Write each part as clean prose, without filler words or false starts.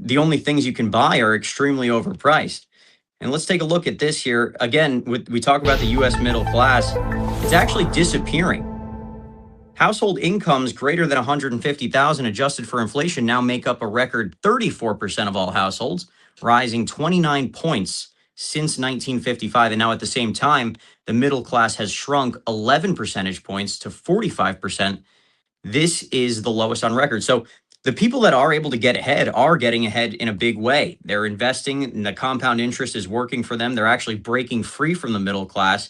the only things you can buy are extremely overpriced. And let's take a look at this here. Again, we talk about the U.S. middle class. It's actually disappearing. Household incomes greater than 150,000 adjusted for inflation now make up a record 34% of all households, rising 29 points since 1955. And now at the same time, the middle class has shrunk 11 percentage points to 45%. This is the lowest on record. So the people that are able to get ahead are getting ahead in a big way. They're investing, and the compound interest is working for them. They're actually breaking free from the middle class.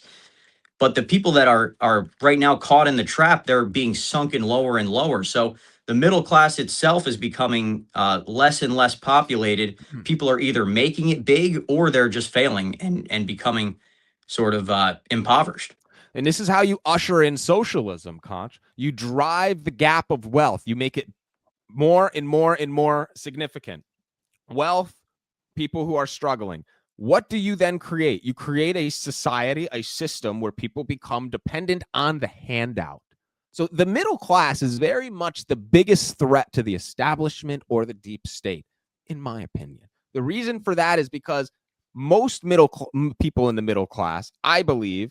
But the people that are right now caught in the trap, they're being sunken lower and lower. So the middle class itself is becoming less and less populated. People are either making it big or they're just failing and becoming sort of impoverished. And this is how you usher in socialism, Conch. You drive the gap of wealth. You make it more and more and more significant. Wealth, people who are struggling. What do you then create? You create a society, a system where people become dependent on the handout. So the middle class is very much the biggest threat to the establishment or the deep state, in my opinion. The reason for that is because most people in the middle class, I believe,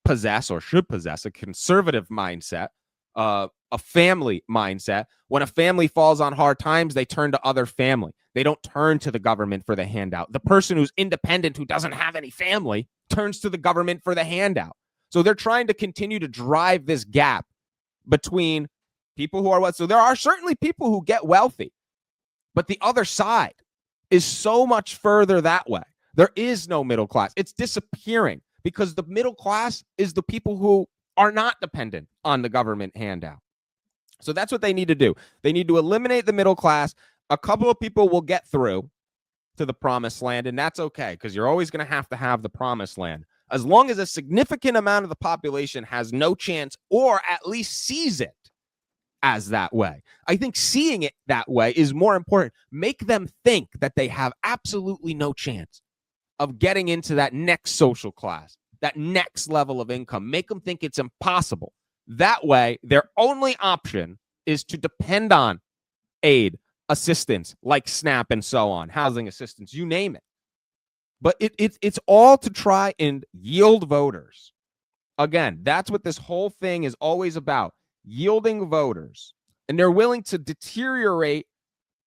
possess or should possess a conservative mindset, a family mindset. When a family falls on hard times, they turn to other family. They don't turn to the government for the handout. The person who's independent, who doesn't have any family, turns to the government for the handout. So they're trying to continue to drive this gap between people who are wealthy. So there are certainly people who get wealthy, but the other side is so much further that way. There is no middle class. It's disappearing because the middle class is the people who are not dependent on the government handout. So that's what they need to do. They need to eliminate the middle class. A couple of people will get through to the promised land, and that's okay because you're always going to have the promised land. As long as a significant amount of the population has no chance or at least sees it as that way. I think seeing it that way is more important. Make them think that they have absolutely no chance of getting into that next social class, that next level of income. Make them think it's impossible. That way, their only option is to depend on aid, assistance like SNAP and so on, housing assistance, you name it. But it's all to try and yield voters. Again, that's what this whole thing is always about, yielding voters. And they're willing to deteriorate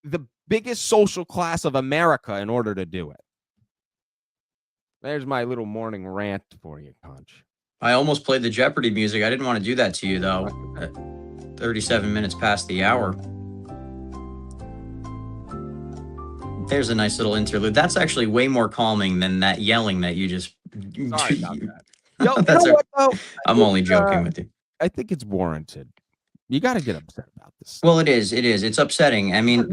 the biggest social class of America in order to do it. There's my little morning rant for you, Conch. I almost played the Jeopardy music. I didn't want to do that to you, though. 37 minutes past the hour. There's a nice little interlude. That's actually way more calming than that yelling that you just... Sorry about that. I'm only joking with you. I think it's warranted. You got to get upset about this. Well, it is. It is. It's upsetting. I mean...